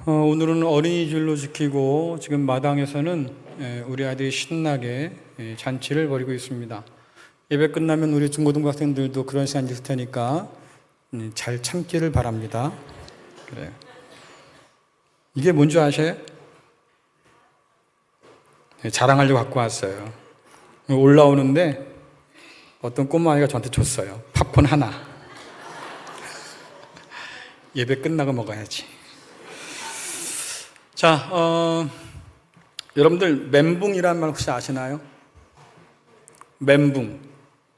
오늘은 어린이집로 지키고 지금 마당에서는 우리 아이들이 신나게 잔치를 벌이고 있습니다. 예배 끝나면 우리 중고등부 학생들도 그런 시간이 있을 테니까 잘 참기를 바랍니다. 그래요. 이게 뭔지 아세요? 자랑하려고 갖고 왔어요. 올라오는데 어떤 꼬마아이가 저한테 줬어요. 팝콘 하나. 예배 끝나고 먹어야지. 자, 여러분들 멘붕이란 말 혹시 아시나요? 멘붕.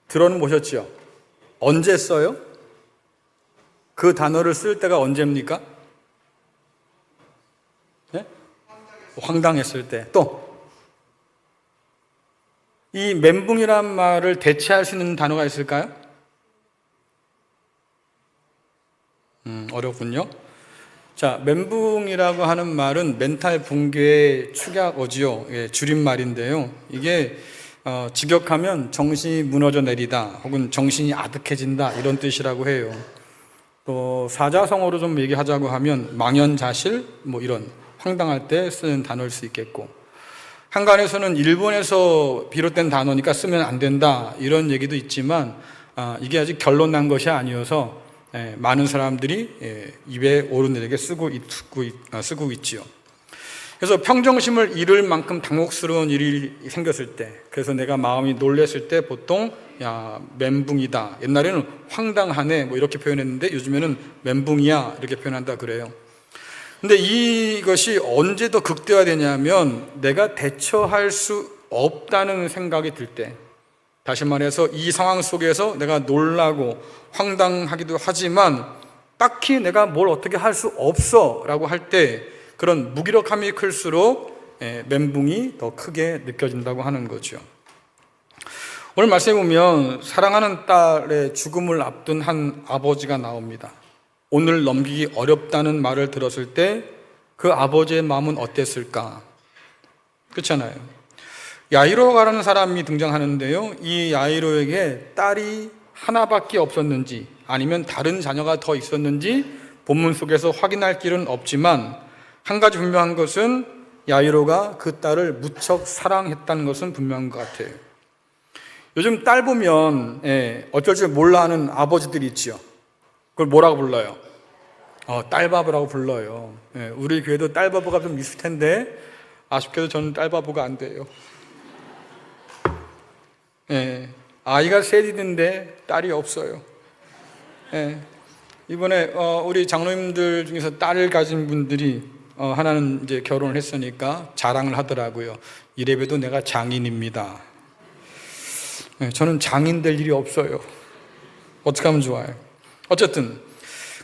들어는 보셨죠? 언제 써요? 그 단어를 쓸 때가 언제입니까? 네? 황당했을 때. 또 이 멘붕이란 말을 대체할 수 있는 단어가 있을까요? 어렵군요. 자, 멘붕이라고 하는 말은 멘탈 붕괴의 축약어지요. 줄임말인데요. 이게 직역하면 정신이 무너져 내리다 혹은 정신이 아득해진다 이런 뜻이라고 해요. 또 사자성어로 좀 얘기하자고 하면 망연자실 뭐 이런 황당할 때 쓰는 단어일 수 있겠고, 한간에서는 일본에서 비롯된 단어니까 쓰면 안 된다 이런 얘기도 있지만 이게 아직 결론 난 것이 아니어서 많은 사람들이 입에 오르내리게 쓰고 있지요. 그래서 평정심을 잃을 만큼 당혹스러운 일이 생겼을 때, 그래서 내가 마음이 놀랬을 때 보통 야 멘붕이다, 옛날에는 황당하네 뭐 이렇게 표현했는데 요즘에는 멘붕이야 이렇게 표현한다 그래요. 근데 이것이 언제 더 극대화되냐면 내가 대처할 수 없다는 생각이 들 때, 다시 말해서 이 상황 속에서 내가 놀라고 황당하기도 하지만 딱히 내가 뭘 어떻게 할 수 없어 라고 할 때 그런 무기력함이 클수록 멘붕이 더 크게 느껴진다고 하는 거죠. 오늘 말씀해 보면 사랑하는 딸의 죽음을 앞둔 한 아버지가 나옵니다. 오늘 넘기기 어렵다는 말을 들었을 때 그 아버지의 마음은 어땠을까? 그렇잖아요. 야이로라는 사람이 등장하는데요. 이 야이로에게 딸이 하나밖에 없었는지 아니면 다른 자녀가 더 있었는지 본문 속에서 확인할 길은 없지만 한 가지 분명한 것은 야이로가 그 딸을 무척 사랑했다는 것은 분명한 것 같아요. 요즘 딸 보면 어쩔 줄 몰라 하는 아버지들이 있죠. 그걸 뭐라고 불러요? 딸바보라고 불러요. 우리 교회도 딸바보가 좀 있을 텐데 아쉽게도 저는 딸바보가 안 돼요. 아이가 셋인데 딸이 없어요. 이번에 우리 장로님들 중에서 딸을 가진 분들이 하나는 이제 결혼을 했으니까 자랑을 하더라고요. 이래봬도 내가 장인입니다. 저는 장인 될 일이 없어요. 어떻게 하면 좋아요? 어쨌든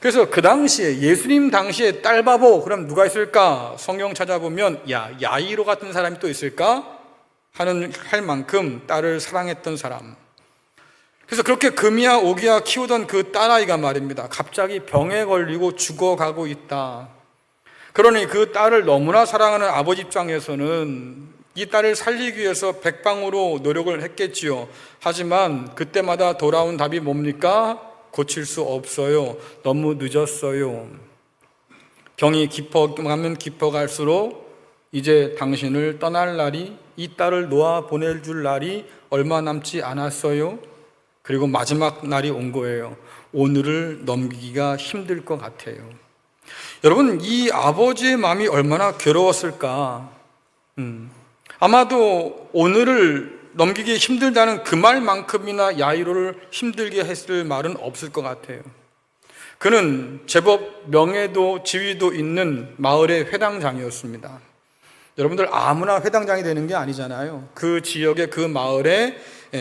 그래서 그 당시에 예수님 당시에 딸바보 그럼 누가 있을까? 성경 찾아보면 야이로 같은 사람이 또 있을까? 할 만큼 딸을 사랑했던 사람. 그래서 그렇게 금이야 오기야 키우던 그 딸아이가 말입니다, 갑자기 병에 걸리고 죽어가고 있다. 그러니 그 딸을 너무나 사랑하는 아버지 입장에서는 이 딸을 살리기 위해서 백방으로 노력을 했겠지요. 하지만 그때마다 돌아온 답이 뭡니까? 고칠 수 없어요. 너무 늦었어요. 병이 깊어가면 깊어갈수록 이제 당신을 떠날 날이, 이 딸을 놓아 보낼 줄 날이 얼마 남지 않았어요. 그리고 마지막 날이 온 거예요. 오늘을 넘기기가 힘들 것 같아요. 여러분, 이 아버지의 마음이 얼마나 괴로웠을까? 아마도 오늘을 넘기기 힘들다는 그 말만큼이나 야이로를 힘들게 했을 말은 없을 것 같아요. 그는 제법 명예도 지위도 있는 마을의 회당장이었습니다. 여러분들 아무나 회당장이 되는 게 아니잖아요. 그 지역의 그 마을의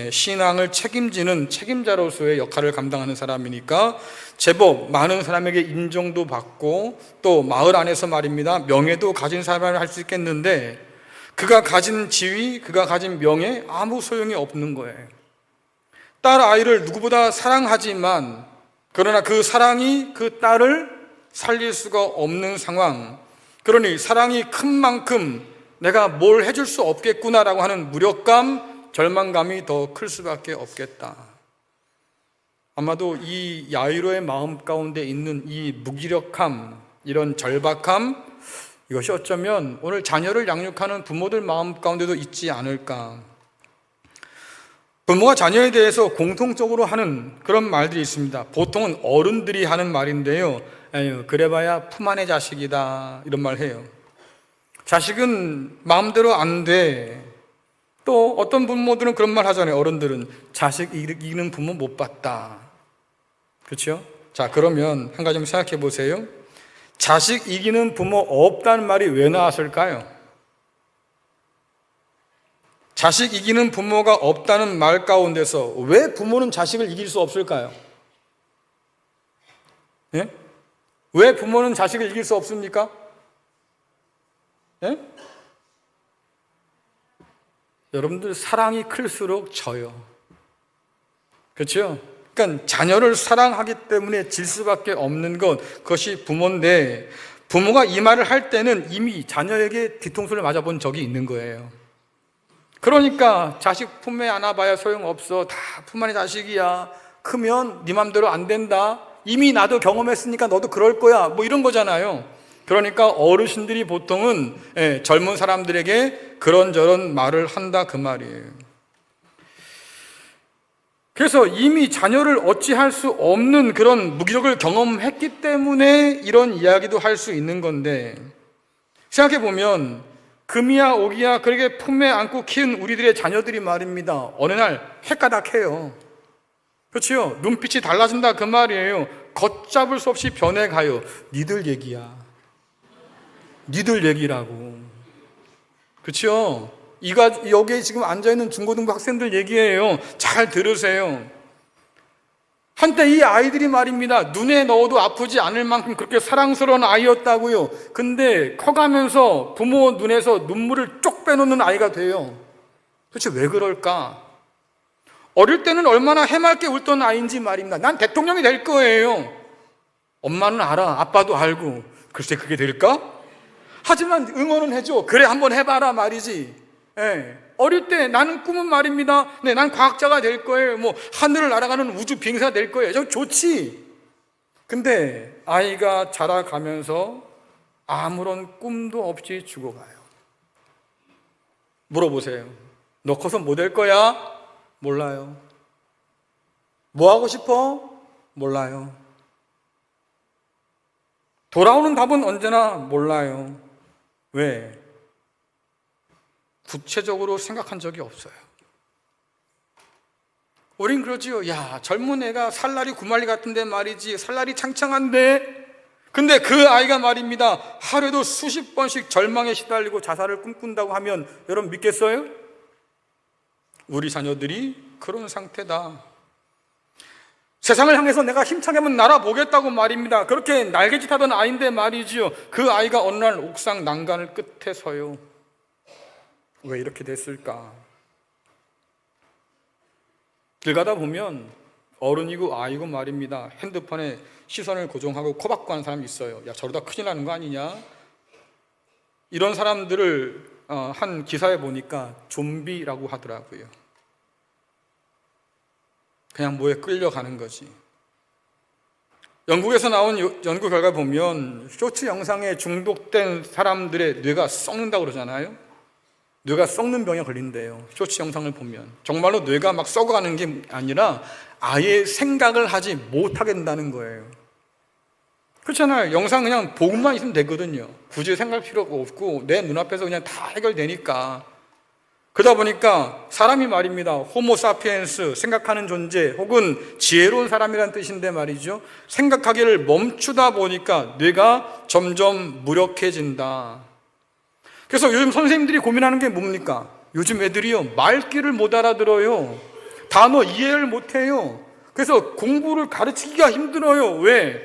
신앙을 책임지는 책임자로서의 역할을 감당하는 사람이니까 제법 많은 사람에게 인정도 받고 또 마을 안에서 말입니다, 명예도 가진 사람이 할 수 있겠는데 그가 가진 지위, 그가 가진 명예 아무 소용이 없는 거예요. 딸 아이를 누구보다 사랑하지만 그러나 그 사랑이 그 딸을 살릴 수가 없는 상황. 그러니 사랑이 큰 만큼 내가 뭘 해줄 수 없겠구나라고 하는 무력감, 절망감이 더 클 수밖에 없겠다. 아마도 이 야이로의 마음 가운데 있는 이 무기력함, 이런 절박함, 이것이 어쩌면 오늘 자녀를 양육하는 부모들 마음 가운데도 있지 않을까. 부모가 자녀에 대해서 공통적으로 하는 그런 말들이 있습니다. 보통은 어른들이 하는 말인데요. 에휴, 그래봐야 품 안의 자식이다, 이런 말 해요. 자식은 마음대로 안 돼. 또 어떤 부모들은 그런 말 하잖아요. 어른들은 자식 이기는 부모 못 봤다. 그렇죠? 자, 그러면 한 가지 좀 생각해 보세요. 자식 이기는 부모 없다는 말이 왜 나왔을까요? 자식 이기는 부모가 없다는 말 가운데서 왜 부모는 자식을 이길 수 없을까요? 예? 왜 부모는 자식을 이길 수 없습니까? 예? 여러분들 사랑이 클수록 져요. 그렇죠? 그러니까 자녀를 사랑하기 때문에 질 수밖에 없는 것, 그것이 부모인데, 부모가 이 말을 할 때는 이미 자녀에게 뒤통수를 맞아본 적이 있는 거예요. 그러니까 자식 품에 안아봐야 소용없어. 다 품 안의 자식이야. 크면 네 맘대로 안 된다. 이미 나도 경험했으니까 너도 그럴 거야. 뭐 이런 거잖아요. 그러니까 어르신들이 보통은 젊은 사람들에게 그런저런 말을 한다, 그 말이에요. 그래서 이미 자녀를 어찌할 수 없는 그런 무기력을 경험했기 때문에 이런 이야기도 할 수 있는 건데, 생각해 보면 금이야 오기야 그렇게 품에 안고 키운 우리들의 자녀들이 말입니다, 어느 날 헷가닥해요. 그렇죠? 눈빛이 달라진다, 그 말이에요. 걷잡을 수 없이 변해가요. 니들 얘기야. 니들 얘기라고. 그렇죠? 여기에 지금 앉아있는 중고등부 학생들 얘기예요. 잘 들으세요. 한때 이 아이들이 말입니다, 눈에 넣어도 아프지 않을 만큼 그렇게 사랑스러운 아이였다고요. 근데 커가면서 부모 눈에서 눈물을 쪽 빼놓는 아이가 돼요. 도대체 왜 그럴까? 어릴 때는 얼마나 해맑게 울던 아이인지 말입니다. 난 대통령이 될 거예요. 엄마는 알아, 아빠도 알고. 글쎄 그게 될까? 하지만 응원은 해줘. 그래 한번 해봐라 말이지. 어릴 때 나는 꿈은 말입니다, 네, 난 과학자가 될 거예요. 뭐 하늘을 날아가는 우주 비행사 될 거예요. 저 좋지. 근데 아이가 자라가면서 아무런 꿈도 없이 죽어가요. 물어보세요. 너 커서 뭐 될 거야? 몰라요. 뭐 하고 싶어? 몰라요. 돌아오는 답은 언제나 몰라요. 왜? 구체적으로 생각한 적이 없어요. 우린 그러지요. 야, 젊은 애가 살날이 구말리 같은데 말이지, 살날이 창창한데. 근데 그 아이가 말입니다, 하루에도 수십 번씩 절망에 시달리고 자살을 꿈꾼다고 하면 여러분 믿겠어요? 우리 자녀들이 그런 상태다. 세상을 향해서 내가 힘차게 한번 날아보겠다고 말입니다, 그렇게 날개짓 하던 아이인데 말이지요, 그 아이가 어느 날 옥상 난간을 끝에 서요. 왜 이렇게 됐을까? 길 가다 보면 어른이고 아이고 말입니다, 핸드폰에 시선을 고정하고 코박고 하는 사람이 있어요. 야, 저러다 큰일 나는 거 아니냐? 이런 사람들을 한 기사에 보니까 좀비라고 하더라고요. 그냥 뭐에 끌려가는 거지. 영국에서 나온 연구 결과 보면 쇼츠 영상에 중독된 사람들의 뇌가 썩는다고 그러잖아요. 뇌가 썩는 병에 걸린대요. 쇼츠 영상을 보면 정말로 뇌가 막 썩어가는 게 아니라 아예 생각을 하지 못하게 된다는 거예요. 그렇잖아요. 영상 그냥 보고만 있으면 되거든요. 굳이 생각할 필요가 없고 내 눈앞에서 그냥 다 해결되니까. 그러다 보니까 사람이 말입니다, 호모사피엔스, 생각하는 존재 혹은 지혜로운 사람이라는 뜻인데 말이죠, 생각하기를 멈추다 보니까 뇌가 점점 무력해진다. 그래서 요즘 선생님들이 고민하는 게 뭡니까? 요즘 애들이요, 말귀를 못 알아들어요. 단어 이해를 못해요. 그래서 공부를 가르치기가 힘들어요. 왜?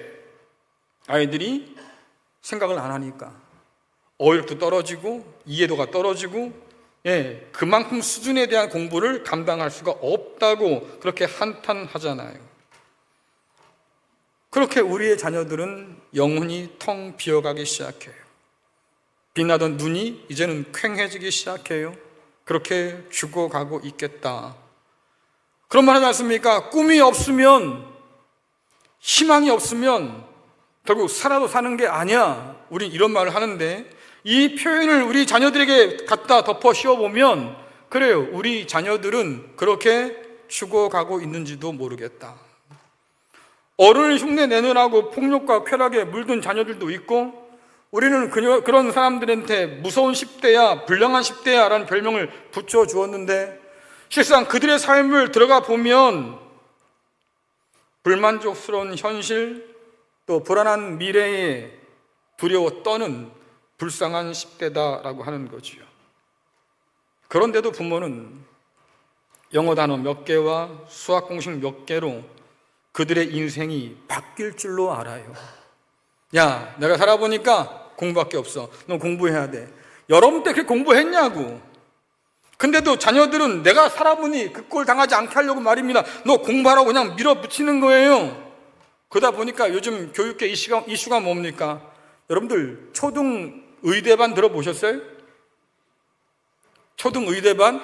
아이들이 생각을 안 하니까. 어휘력도 떨어지고 이해도가 떨어지고, 그만큼 수준에 대한 공부를 감당할 수가 없다고 그렇게 한탄하잖아요. 그렇게 우리의 자녀들은 영혼이 텅 비어가기 시작해요. 빛나던 눈이 이제는 퀭해지기 시작해요. 그렇게 죽어가고 있겠다. 그런 말 하지 않습니까? 꿈이 없으면, 희망이 없으면 결국 살아도 사는 게 아니야. 우린 이런 말을 하는데, 이 표현을 우리 자녀들에게 갖다 덮어 씌워보면 그래요, 우리 자녀들은 그렇게 죽어가고 있는지도 모르겠다. 어른을 흉내 내느라고 폭력과 쾌락에 물든 자녀들도 있고, 우리는 그런 사람들한테 무서운 10대야, 불량한 10대야 라는 별명을 붙여주었는데, 실상 그들의 삶을 들어가 보면 불만족스러운 현실, 또 불안한 미래에 두려워 떠는 불쌍한 10대다라고 하는 거지요. 그런데도 부모는 영어 단어 몇 개와 수학 공식 몇 개로 그들의 인생이 바뀔 줄로 알아요. 야, 내가 살아보니까 공부밖에 없어. 너 공부해야 돼. 여러분 때 그렇게 공부했냐고. 근데도 자녀들은 내가 살아보니 그 꼴 당하지 않게 하려고 말입니다. 너 공부하라고 그냥 밀어붙이는 거예요. 그러다 보니까 요즘 교육계 이슈가 뭡니까? 여러분들 초등의대반 들어보셨어요? 초등의대반?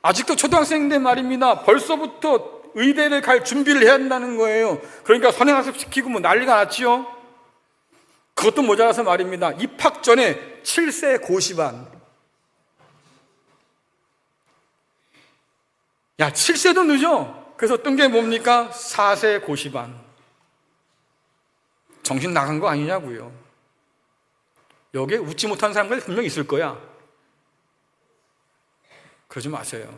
아직도 초등학생인데 말입니다. 벌써부터 의대를 갈 준비를 해야 한다는 거예요. 그러니까 선행학습 시키고 뭐 난리가 났지요. 그것도 모자라서 말입니다. 입학 전에 7세 고시반. 야, 7세도 늦어. 그래서 뜬 게 뭡니까? 4세 고시반. 정신 나간 거 아니냐고요. 여기에 웃지 못하는 사람들이 분명히 있을 거야. 그러지 마세요.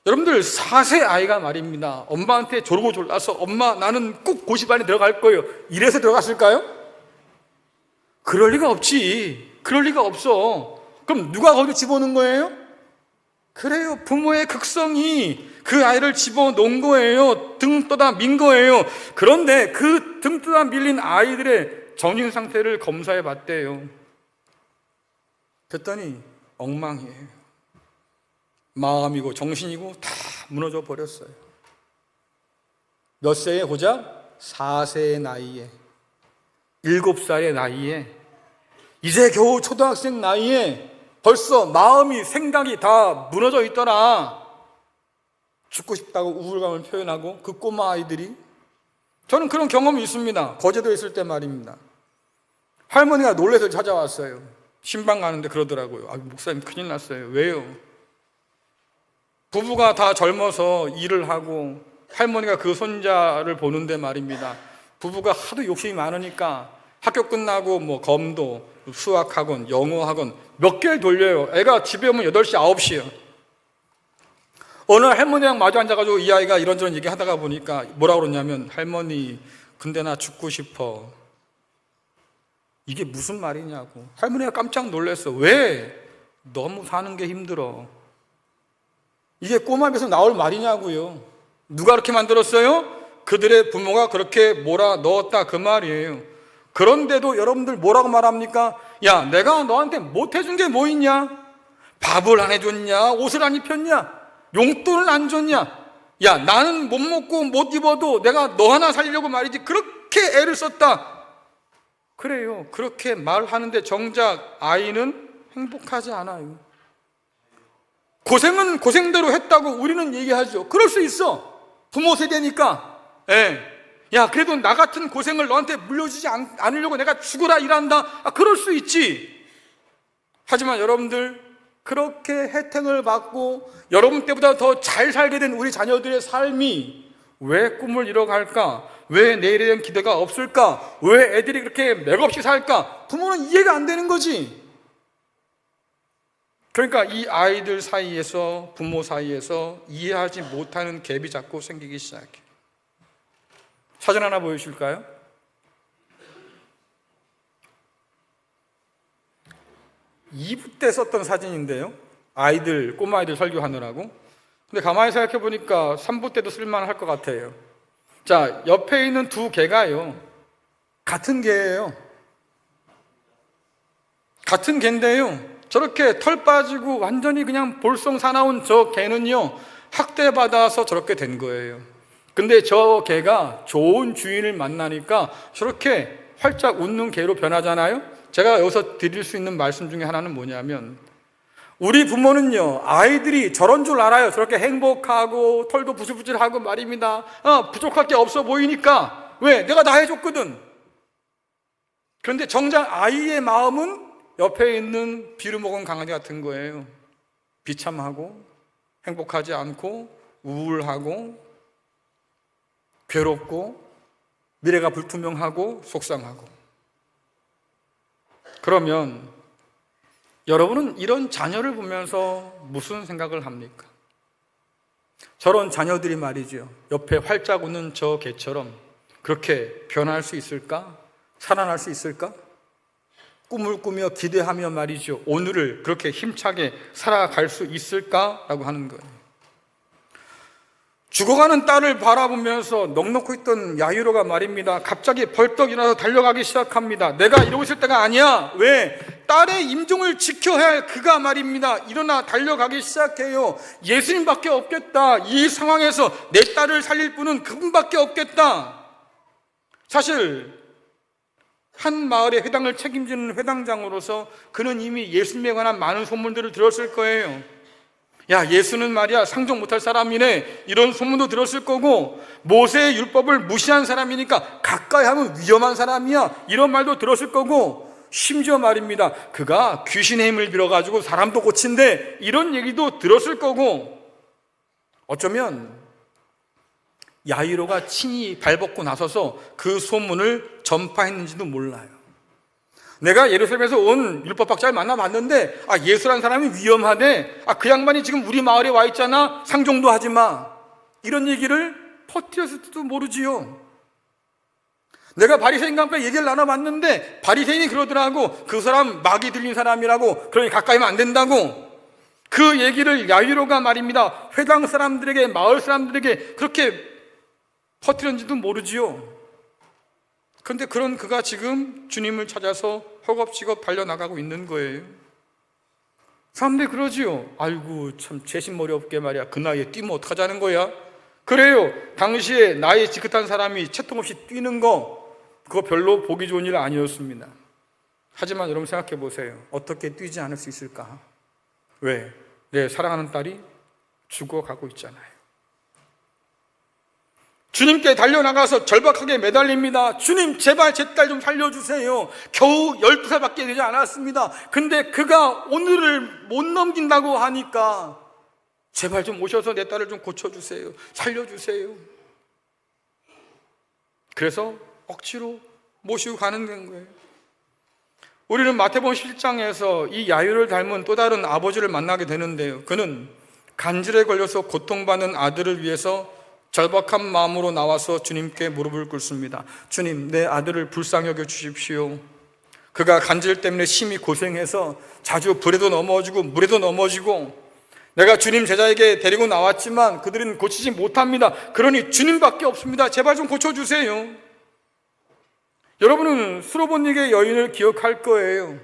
여러분들 4세 아이가 말입니다. 엄마한테 조르고 졸라서 엄마 나는 꼭 고시반에 들어갈 거예요. 이래서 들어갔을까요? 그럴 리가 없지. 그럴 리가 없어. 그럼 누가 거기 집어넣은 거예요? 그래요. 부모의 극성이 그 아이를 집어넣은 거예요. 등 떠다 민 거예요. 그런데 그 등 떠다 밀린 아이들의 정신 상태를 검사해 봤대요. 그랬더니 엉망이에요. 마음이고 정신이고 다 무너져 버렸어요. 몇 세에 고작? 4세의 나이에, 7살의 나이에, 이제 겨우 초등학생 나이에 벌써 마음이, 생각이 다 무너져 있더라. 죽고 싶다고 우울감을 표현하고 그 꼬마 아이들이. 저는 그런 경험이 있습니다. 거제도에 있을 때 말입니다. 할머니가 놀래서 찾아왔어요. 신방 가는데 그러더라고요. 아, 목사님 큰일 났어요. 왜요? 부부가 다 젊어서 일을 하고 할머니가 그 손자를 보는데 말입니다. 부부가 하도 욕심이 많으니까 학교 끝나고 뭐 검도, 수학학원, 영어학원 몇 개를 돌려요. 애가 집에 오면 8시, 9시요. 어느 날 할머니랑 마주 앉아가지고 이 아이가 이런저런 얘기 하다가 보니까 뭐라고 그러냐면, 할머니 근데 나 죽고 싶어. 이게 무슨 말이냐고. 할머니가 깜짝 놀랐어. 왜? 너무 사는 게 힘들어. 이게 꼬마 입에서 나올 말이냐고요. 누가 그렇게 만들었어요? 그들의 부모가 그렇게 몰아 넣었다 그 말이에요. 그런데도 여러분들 뭐라고 말합니까? 야, 내가 너한테 못 해준 게 뭐 있냐? 밥을 안 해줬냐? 옷을 안 입혔냐? 용돈을 안 줬냐? 야, 나는 못 먹고 못 입어도 내가 너 하나 살리려고 말이지 그렇게 애를 썼다. 그래요. 그렇게 말하는데 정작 아이는 행복하지 않아요. 고생은 고생대로 했다고 우리는 얘기하죠. 그럴 수 있어. 부모 세대니까. 야, 그래도 나 같은 고생을 너한테 물려주지 않으려고 내가 죽으라 일한다. 그럴 수 있지. 하지만 여러분들, 그렇게 혜택을 받고 여러분 때보다 더 잘 살게 된 우리 자녀들의 삶이 왜 꿈을 이뤄갈까? 왜 내일에 대한 기대가 없을까? 왜 애들이 그렇게 맥없이 살까? 부모는 이해가 안 되는 거지. 그러니까 이 아이들 사이에서, 부모 사이에서 이해하지 못하는 갭이 자꾸 생기기 시작해. 사진 하나 보여주실까요? (2부) 때 썼던 사진인데요. 아이들, 꼬마 아이들 설교하느라고. 근데 가만히 생각해 보니까 (3부) 때도 쓸만할 것 같아요. 자, 옆에 있는 두 개가요, 같은 개예요. 같은 개인데요, 저렇게 털 빠지고 완전히 그냥 볼성 사나운 저 개는요, 학대받아서 저렇게 된 거예요. 근데 저 개가 좋은 주인을 만나니까 저렇게 활짝 웃는 개로 변하잖아요. 제가 여기서 드릴 수 있는 말씀 중에 하나는 뭐냐면, 우리 부모는요, 아이들이 저런 줄 알아요. 저렇게 행복하고 털도 부슬부슬하고 말입니다. 부족할 게 없어 보이니까. 왜? 내가 다 해줬거든. 그런데 정작 아이의 마음은 옆에 있는 비루먹은 강아지 같은 거예요. 비참하고 행복하지 않고 우울하고 괴롭고 미래가 불투명하고 속상하고. 그러면 여러분은 이런 자녀를 보면서 무슨 생각을 합니까? 저런 자녀들이 말이죠, 옆에 활짝 웃는 저 개처럼 그렇게 변할 수 있을까? 살아날 수 있을까? 꿈을 꾸며 기대하며 말이죠, 오늘을 그렇게 힘차게 살아갈 수 있을까라고 하는 거예요. 죽어가는 딸을 바라보면서 넋놓고 있던 야이로가 말입니다, 갑자기 벌떡 일어나서 달려가기 시작합니다. 내가 이러고 있을 때가 아니야. 왜? 딸의 임종을 지켜야 할 그가 말입니다, 일어나 달려가기 시작해요. 예수님밖에 없겠다. 이 상황에서 내 딸을 살릴 분은 그분밖에 없겠다. 사실 한 마을의 회당을 책임지는 회당장으로서 그는 이미 예수님에 관한 많은 소문들을 들었을 거예요. 야, 예수는 말이야 상종 못할 사람이네, 이런 소문도 들었을 거고, 모세의 율법을 무시한 사람이니까 가까이 하면 위험한 사람이야, 이런 말도 들었을 거고, 심지어 말입니다, 그가 귀신의 힘을 빌어가지고 사람도 고친대, 이런 얘기도 들었을 거고, 어쩌면 야이로가 친히 발벗고 나서서 그 소문을 전파했는지도 몰라요. 내가 예루살렘에서 온 율법학자를 만나봤는데, 예수라는 사람이 위험하대, 그 양반이 지금 우리 마을에 와 있잖아, 상종도 하지 마, 이런 얘기를 퍼뜨렸을지도 모르지요. 내가 바리새인과 함께 얘기를 나눠봤는데 바리새인이 그러더라고, 그 사람 마귀 들린 사람이라고, 그러니 가까이 하면 안 된다고. 그 얘기를 야이로가 말입니다, 회당 사람들에게, 마을 사람들에게 그렇게 퍼뜨렸는지도 모르지요. 그런데 그런 그가 지금 주님을 찾아서 허겁지겁 달려나가고 있는 거예요. 사람들이 그러지요. 아이고 참 재신머리 없게 말이야, 그 나이에 뛰면 어떡하자는 거야. 그래요, 당시에 나이 지긋한 사람이 채통 없이 뛰는 거, 그거 별로 보기 좋은 일 아니었습니다. 하지만 여러분 생각해 보세요. 어떻게 뛰지 않을 수 있을까? 왜? 내 사랑하는 딸이 죽어가고 있잖아요. 주님께 달려나가서 절박하게 매달립니다. 주님, 제발 제 딸 좀 살려주세요. 겨우 12살밖에 되지 않았습니다. 근데 그가 오늘을 못 넘긴다고 하니까 제발 좀 오셔서 내 딸을 좀 고쳐주세요. 살려주세요. 그래서 억지로 모시고 가는 거예요. 우리는 마태복음 7장에서 이 야이로를 닮은 또 다른 아버지를 만나게 되는데요, 그는 간질에 걸려서 고통받는 아들을 위해서 절박한 마음으로 나와서 주님께 무릎을 꿇습니다. 주님, 내 아들을 불쌍히 여겨 주십시오. 그가 간질 때문에 심히 고생해서 자주 불에도 넘어지고 물에도 넘어지고, 내가 주님 제자에게 데리고 나왔지만 그들은 고치지 못합니다. 그러니 주님밖에 없습니다. 제발 좀 고쳐주세요. 여러분은 수로보니게 여인을 기억할 거예요.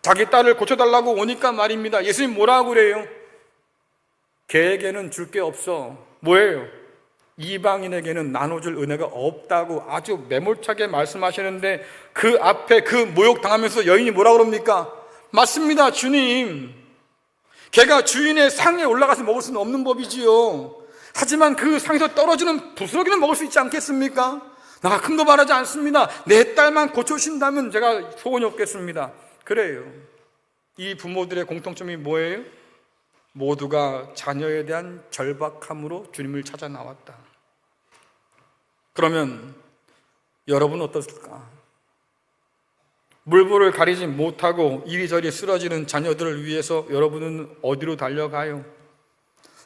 자기 딸을 고쳐달라고 오니까 말입니다, 예수님 뭐라고 그래요? 걔에게는 줄 게 없어. 뭐예요? 이방인에게는 나눠줄 은혜가 없다고 아주 매몰차게 말씀하시는데, 그 앞에 그 모욕 당하면서 여인이 뭐라 그럽니까? 맞습니다, 주님. 걔가 주인의 상에 올라가서 먹을 수는 없는 법이지요. 하지만 그 상에서 떨어지는 부스러기는 먹을 수 있지 않겠습니까? 나 큰 거 바라지 않습니다. 내 딸만 고쳐주신다면 제가 소원이 없겠습니다. 그래요. 이 부모들의 공통점이 뭐예요? 모두가 자녀에 대한 절박함으로 주님을 찾아 나왔다. 그러면 여러분은 어떻습니까? 물불을 가리지 못하고 이리저리 쓰러지는 자녀들을 위해서 여러분은 어디로 달려가요?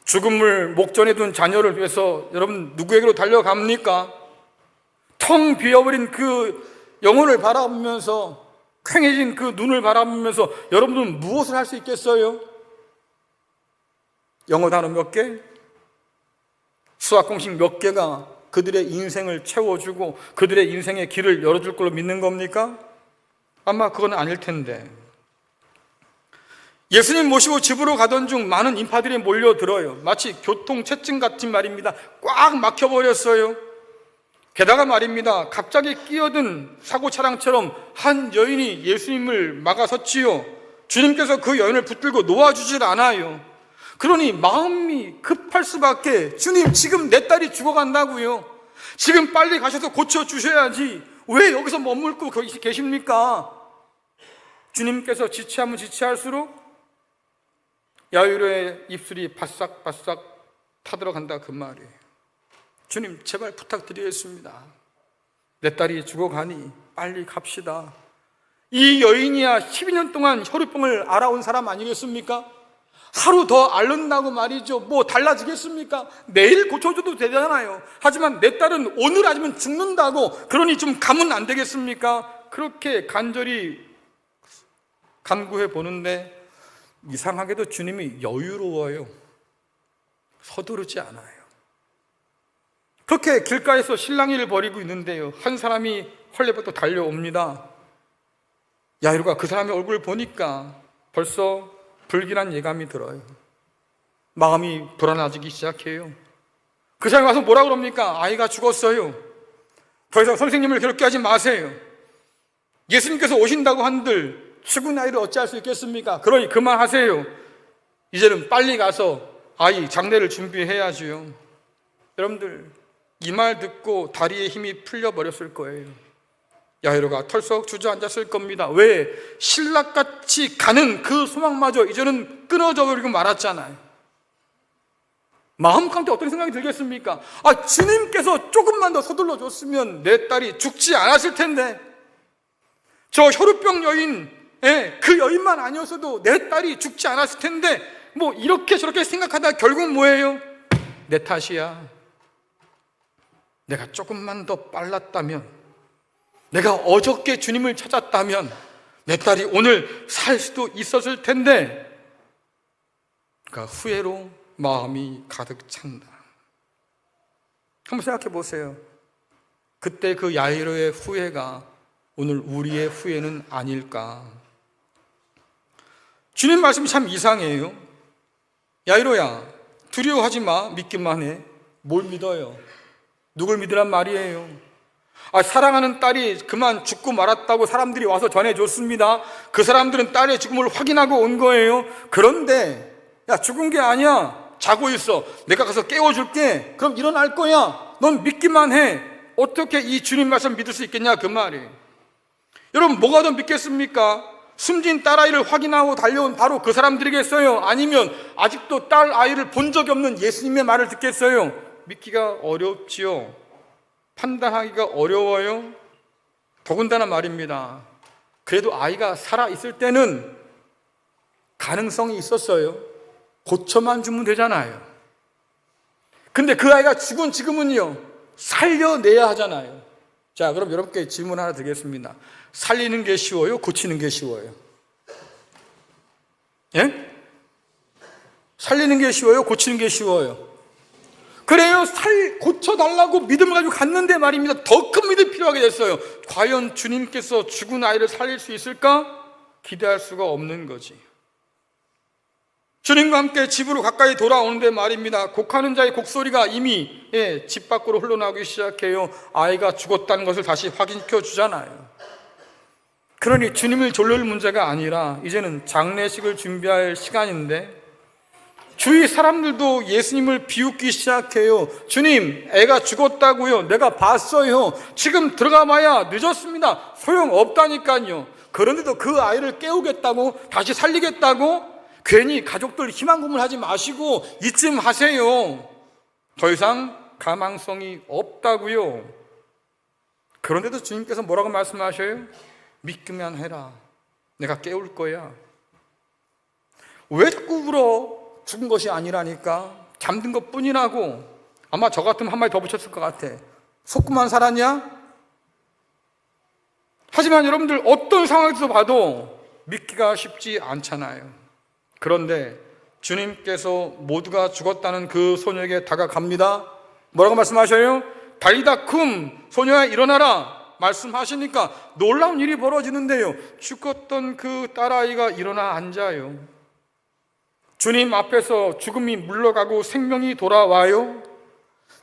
죽음을 목전에 둔 자녀를 위해서 여러분 누구에게로 달려갑니까? 텅 비어버린 그 영혼을 바라보면서, 퀭해진 그 눈을 바라보면서 여러분은 무엇을 할 수 있겠어요? 영어 단어 몇 개? 수학 공식 몇 개가 그들의 인생을 채워주고 그들의 인생의 길을 열어줄 걸로 믿는 겁니까? 아마 그건 아닐 텐데. 예수님 모시고 집으로 가던 중 많은 인파들이 몰려들어요. 마치 교통체증 같은 말입니다. 꽉 막혀버렸어요. 게다가 말입니다, 갑자기 끼어든 사고 차량처럼 한 여인이 예수님을 막아섰지요. 주님께서 그 여인을 붙들고 놓아주질 않아요. 그러니 마음이 급할 수밖에, 주님 지금 내 딸이 죽어간다고요. 지금 빨리 가셔서 고쳐주셔야지. 왜 여기서 머물고 계십니까? 주님께서 지체하면 지체할수록 야이로의 입술이 바싹바싹 타들어간다 그 말이에요. 주님 제발 부탁드리겠습니다. 내 딸이 죽어가니 빨리 갑시다. 이 여인이야 12년 동안 혈우병을 알아온 사람 아니겠습니까? 하루 더 앓는다고 말이죠. 뭐 달라지겠습니까? 내일 고쳐줘도 되잖아요. 하지만 내 딸은 오늘 아니면 죽는다고, 그러니 좀 가면 안 되겠습니까? 그렇게 간절히 간구해 보는데 이상하게도 주님이 여유로워요. 서두르지 않아요. 그렇게 길가에서 실랑이를 벌이고 있는데요, 한 사람이 헐레벌떡 달려옵니다. 야이로가 그 사람의 얼굴을 보니까 벌써 불길한 예감이 들어요. 마음이 불안해지기 시작해요. 그 사람이 와서 뭐라 그럽니까? 아이가 죽었어요. 더 이상 선생님을 괴롭게 하지 마세요. 예수님께서 오신다고 한들 죽은 아이를 어찌할 수 있겠습니까? 그러니 그만하세요. 이제는 빨리 가서 아이 장례를 준비해야지요. 여러분들 이 말 듣고 다리에 힘이 풀려버렸을 거예요. 야이로가 털썩 주저앉았을 겁니다. 왜? 신락같이 가는 그 소망마저 이제는 끊어져 버리고 말았잖아요. 마음 가운데 어떤 생각이 들겠습니까? 주님께서 조금만 더 서둘러 줬으면 내 딸이 죽지 않았을 텐데, 저 혈우병 여인, 그 여인만 아니었어도 내 딸이 죽지 않았을 텐데, 뭐 이렇게 저렇게 생각하다 결국 뭐예요? 내 탓이야. 내가 조금만 더 빨랐다면, 내가 어저께 주님을 찾았다면 내 딸이 오늘 살 수도 있었을 텐데, 그러니까 후회로 마음이 가득 찬다. 한번 생각해 보세요. 그때 그 야이로의 후회가 오늘 우리의 후회는 아닐까. 주님 말씀이 참 이상해요. 야이로야, 두려워하지 마. 믿기만 해. 뭘 믿어요? 누굴 믿으란 말이에요? 사랑하는 딸이 그만 죽고 말았다고 사람들이 와서 전해줬습니다. 그 사람들은 딸의 죽음을 확인하고 온 거예요. 그런데 야, 죽은 게 아니야. 자고 있어. 내가 가서 깨워줄게. 그럼 일어날 거야. 넌 믿기만 해. 어떻게 이 주님 말씀 믿을 수 있겠냐 그 말이에요. 여러분 뭐가 더 믿겠습니까? 숨진 딸아이를 확인하고 달려온 바로 그 사람들이겠어요? 아니면 아직도 딸아이를 본 적이 없는 예수님의 말을 듣겠어요? 믿기가 어렵지요. 판단하기가 어려워요. 더군다나 말입니다, 그래도 아이가 살아있을 때는 가능성이 있었어요. 고쳐만 주면 되잖아요. 근데 그 아이가 죽은 지금은요, 살려내야 하잖아요. 자, 그럼 여러분께 질문 하나 드리겠습니다. 살리는 게 쉬워요? 고치는 게 쉬워요? 예? 살리는 게 쉬워요? 고치는 게 쉬워요? 그래요. 고쳐달라고 믿음을 가지고 갔는데 말입니다, 더 큰 믿음이 필요하게 됐어요. 과연 주님께서 죽은 아이를 살릴 수 있을까? 기대할 수가 없는 거지. 주님과 함께 집으로 가까이 돌아오는데 말입니다, 곡하는 자의 곡소리가 이미 집 밖으로 흘러나오기 시작해요. 아이가 죽었다는 것을 다시 확인시켜 주잖아요. 그러니 주님을 졸릴 문제가 아니라 이제는 장례식을 준비할 시간인데, 주위 사람들도 예수님을 비웃기 시작해요. 주님, 애가 죽었다고요. 내가 봤어요. 지금 들어가 봐야 늦었습니다. 소용없다니까요. 그런데도 그 아이를 깨우겠다고, 다시 살리겠다고? 괜히 가족들 희망 고문하지 마시고 이쯤 하세요. 더 이상 가망성이 없다고요. 그런데도 주님께서 뭐라고 말씀하셔요? 믿기만 해라. 내가 깨울 거야. 왜 자꾸 울어? 죽은 것이 아니라니까. 잠든 것 뿐이라고. 아마 저 같으면 한 마디 더 붙였을 것 같아. 속고만 살았냐? 하지만 여러분들 어떤 상황에서 봐도 믿기가 쉽지 않잖아요. 그런데 주님께서 모두가 죽었다는 그 소녀에게 다가갑니다. 뭐라고 말씀하셔요? 달리다 쿰, 소녀야 일어나라 말씀하시니까 놀라운 일이 벌어지는데요, 죽었던 그 딸아이가 일어나 앉아요. 주님 앞에서 죽음이 물러가고 생명이 돌아와요.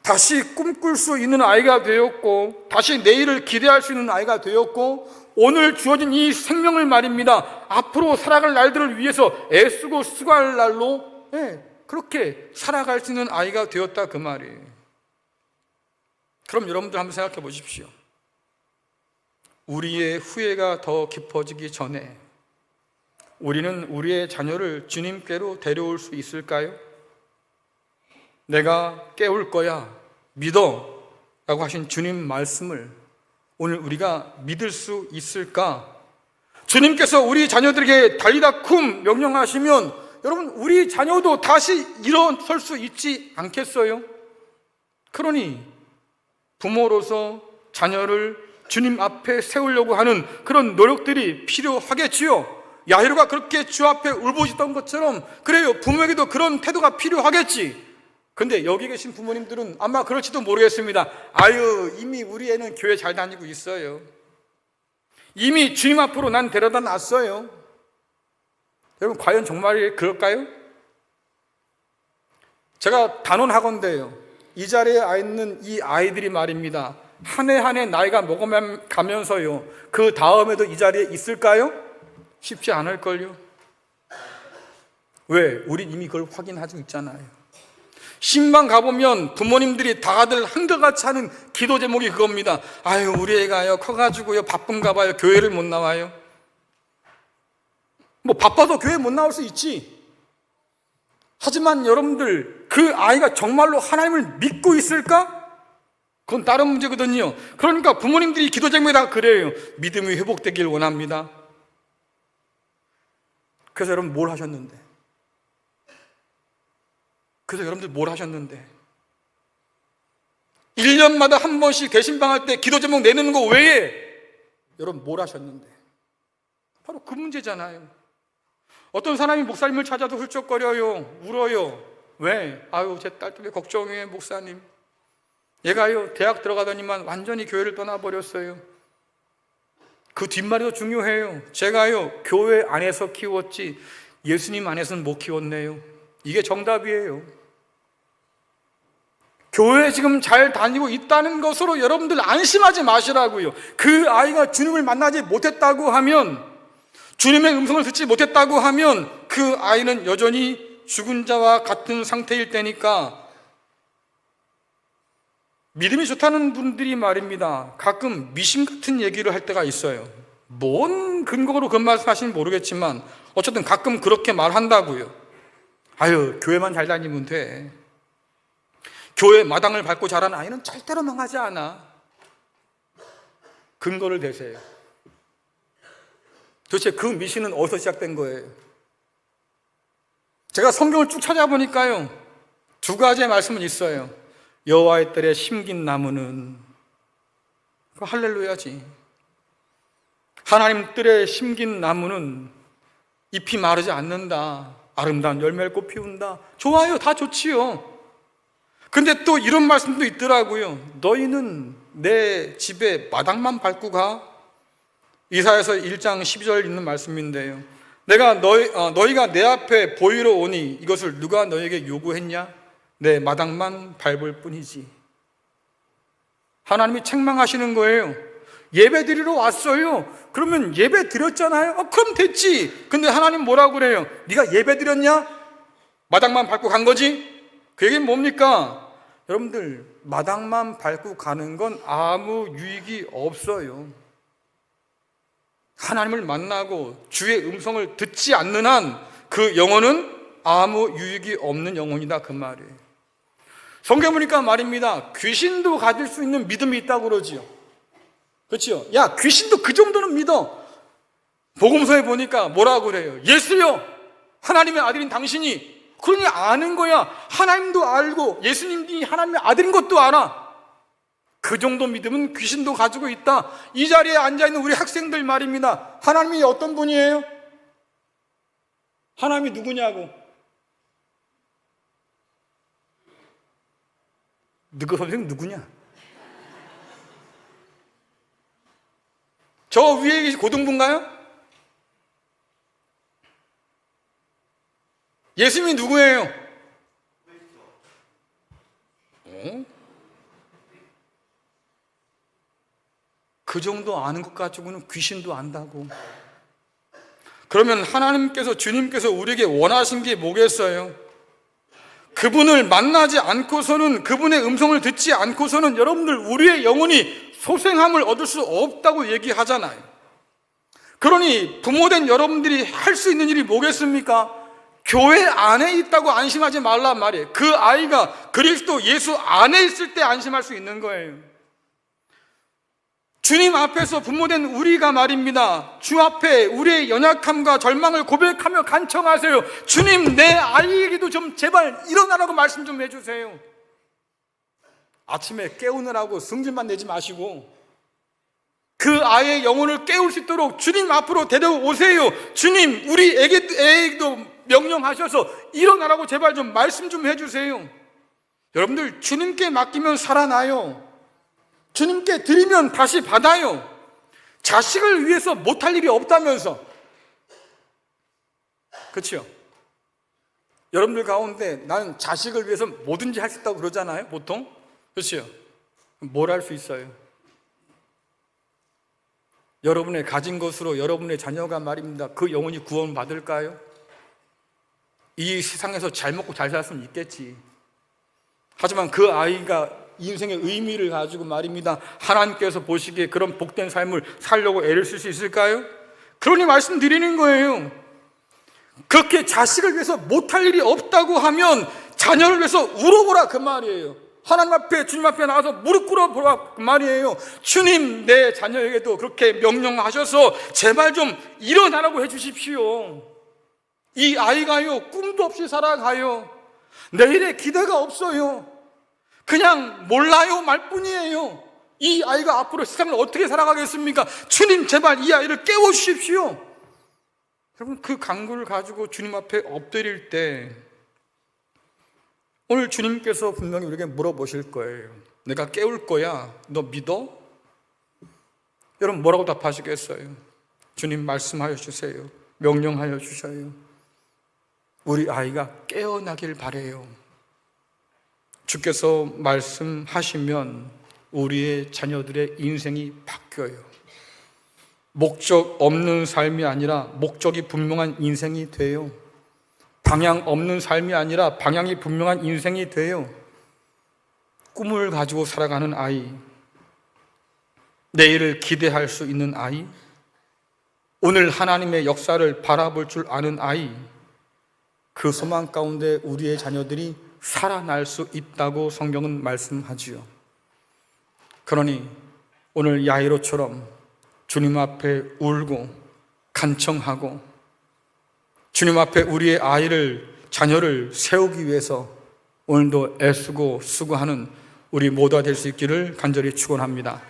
다시 꿈꿀 수 있는 아이가 되었고, 다시 내일을 기대할 수 있는 아이가 되었고, 오늘 주어진 이 생명을 말입니다, 앞으로 살아갈 날들을 위해서 애쓰고 수고할 날로 그렇게 살아갈 수 있는 아이가 되었다 그 말이에요. 그럼 여러분들 한번 생각해 보십시오. 우리의 후회가 더 깊어지기 전에 우리는 우리의 자녀를 주님께로 데려올 수 있을까요? 내가 깨울 거야, 믿어 라고 하신 주님 말씀을 오늘 우리가 믿을 수 있을까? 주님께서 우리 자녀들에게 달리다 쿰 명령하시면 여러분, 우리 자녀도 다시 일어설 수 있지 않겠어요? 그러니 부모로서 자녀를 주님 앞에 세우려고 하는 그런 노력들이 필요하겠지요. 야히로가 그렇게 주 앞에 울부짖던 것처럼, 그래요, 부모에게도 그런 태도가 필요하겠지. 근데 여기 계신 부모님들은 아마 그럴지도 모르겠습니다. 아유, 이미 우리 애는 교회 잘 다니고 있어요. 이미 주님 앞으로 난 데려다 놨어요. 여러분, 과연 정말 그럴까요? 제가 단언하건대요, 이 자리에 와 있는 이 아이들이 말입니다, 한 해 한 해 나이가 먹어가면서요, 그 다음에도 이 자리에 있을까요? 쉽지 않을걸요. 왜? 우린 이미 그걸 확인하고 있잖아요. 신방 가보면 부모님들이 다들 한결같이 하는 기도 제목이 그겁니다. 아유, 우리 애가요 커가지고요 바쁜가 봐요, 교회를 못 나와요. 뭐 바빠서 교회 못 나올 수 있지. 하지만 여러분들, 그 아이가 정말로 하나님을 믿고 있을까? 그건 다른 문제거든요. 그러니까 부모님들이 기도 제목에 다 그래요. 믿음이 회복되길 원합니다. 그래서 여러분 뭘 하셨는데? 그래서 여러분들 뭘 하셨는데? 1년마다 한 번씩 대신방할 때 기도 제목 내는 거 외에 여러분 뭘 하셨는데? 바로 그 문제잖아요. 어떤 사람이 목사님을 찾아도 훌쩍거려요, 울어요. 왜? 아유, 제 딸 때문에 걱정해, 목사님. 얘가요 대학 들어가더니만 완전히 교회를 떠나버렸어요. 그 뒷말이 더 중요해요. 제가요 교회 안에서 키웠지 예수님 안에서는 못 키웠네요. 이게 정답이에요. 교회에 지금 잘 다니고 있다는 것으로 여러분들 안심하지 마시라고요. 그 아이가 주님을 만나지 못했다고 하면, 주님의 음성을 듣지 못했다고 하면 그 아이는 여전히 죽은 자와 같은 상태일 테니까, 믿음이 좋다는 분들이 말입니다, 가끔 미신 같은 얘기를 할 때가 있어요. 뭔 근거로 그런 말씀 하시는지 모르겠지만 어쨌든 가끔 그렇게 말한다고요. 아유, 교회만 잘 다니면 돼. 교회 마당을 밟고 자란 아이는 절대로 망하지 않아. 근거를 대세요. 도대체 그 미신은 어디서 시작된 거예요? 제가 성경을 쭉 찾아보니까요, 두 가지의 말씀은 있어요. 여호와의 뜰에 심긴 나무는, 그 할렐루야지. 하나님 뜰에 심긴 나무는 잎이 마르지 않는다, 아름다운 열매를 꽃 피운다. 좋아요, 다 좋지요. 근데 또 이런 말씀도 있더라고요. 너희는 내 집에 마당만 밟고 가. 이사야서 1장 12절 있는 말씀인데요, 내가 너희가 내 앞에 보이러 오니 이것을 누가 너희에게 요구했냐? 내 마당만 밟을 뿐이지. 하나님이 책망하시는 거예요. 예배 드리러 왔어요. 그러면 예배 드렸잖아요. 그럼 됐지. 근데 하나님 뭐라고 그래요? 네가 예배 드렸냐? 마당만 밟고 간 거지? 그 얘기는 뭡니까? 여러분들, 마당만 밟고 가는 건 아무 유익이 없어요. 하나님을 만나고 주의 음성을 듣지 않는 한 그 영혼은 아무 유익이 없는 영혼이다, 그 말이에요. 성경 보니까 말입니다, 귀신도 가질 수 있는 믿음이 있다고 그러지요. 그렇죠? 야, 귀신도 그 정도는 믿어. 복음서에 보니까 뭐라고 그래요? 예수여, 하나님의 아들인 당신이. 그러니 아는 거야. 하나님도 알고 예수님이 하나님의 아들인 것도 알아. 그 정도 믿음은 귀신도 가지고 있다. 이 자리에 앉아있는 우리 학생들 말입니다, 하나님이 어떤 분이에요? 하나님이 누구냐고. 너그 선생님 누구냐? 저 위에 계신 고등부인가요? 예수님이 누구예요? 그 정도 아는 것 가지고는 귀신도 안다고. 그러면 하나님께서, 주님께서 우리에게 원하신 게 뭐겠어요? 그분을 만나지 않고서는, 그분의 음성을 듣지 않고서는 여러분들 우리의 영혼이 소생함을 얻을 수 없다고 얘기하잖아요. 그러니 부모된 여러분들이 할 수 있는 일이 뭐겠습니까? 교회 안에 있다고 안심하지 말란 말이에요. 그 아이가 그리스도 예수 안에 있을 때 안심할 수 있는 거예요. 주님 앞에서 부모된 우리가 말입니다, 주 앞에 우리의 연약함과 절망을 고백하며 간청하세요. 주님, 내 아이에게도 좀 제발 일어나라고 말씀 좀 해주세요. 아침에 깨우느라고 승질만 내지 마시고 그 아이의 영혼을 깨울 수 있도록 주님 앞으로 데려오세요. 주님, 우리 애에게도 명령하셔서 일어나라고 제발 좀 말씀 좀 해주세요. 여러분들, 주님께 맡기면 살아나요. 주님께 드리면 다시 받아요. 자식을 위해서 못할 일이 없다면서. 그렇죠? 여러분들 가운데 나는 자식을 위해서 뭐든지 할 수 있다고 그러잖아요, 보통. 그렇죠? 뭘 할 수 있어요? 여러분의 가진 것으로 여러분의 자녀가 말입니다, 그 영혼이 구원받을까요? 이 세상에서 잘 먹고 잘 살 수는 있겠지. 하지만 그 아이가 인생의 의미를 가지고 말입니다, 하나님께서 보시기에 그런 복된 삶을 살려고 애를 쓸 수 있을까요? 그러니 말씀드리는 거예요. 그렇게 자식을 위해서 못할 일이 없다고 하면 자녀를 위해서 울어보라, 그 말이에요. 하나님 앞에, 주님 앞에 나가서 무릎 꿇어보라, 그 말이에요. 주님, 내 자녀에게도 그렇게 명령하셔서 제발 좀 일어나라고 해주십시오. 이 아이가요, 꿈도 없이 살아가요. 내일에 기대가 없어요. 그냥 몰라요 말뿐이에요. 이 아이가 앞으로 세상을 어떻게 살아가겠습니까? 주님, 제발 이 아이를 깨워주십시오. 여러분, 그 간구를 가지고 주님 앞에 엎드릴 때 오늘 주님께서 분명히 우리에게 물어보실 거예요. 내가 깨울 거야, 너 믿어? 여러분, 뭐라고 답하시겠어요? 주님, 말씀하여 주세요. 명령하여 주셔요. 우리 아이가 깨어나길 바래요. 주께서 말씀하시면 우리의 자녀들의 인생이 바뀌어요. 목적 없는 삶이 아니라 목적이 분명한 인생이 돼요. 방향 없는 삶이 아니라 방향이 분명한 인생이 돼요. 꿈을 가지고 살아가는 아이, 내일을 기대할 수 있는 아이, 오늘 하나님의 역사를 바라볼 줄 아는 아이, 그 소망 가운데 우리의 자녀들이 살아날 수 있다고 성경은 말씀하지요. 그러니 오늘 야이로처럼 주님 앞에 울고 간청하고 주님 앞에 우리의 아이를, 자녀를 세우기 위해서 오늘도 애쓰고 수고하는 우리 모두가 될 수 있기를 간절히 축원합니다.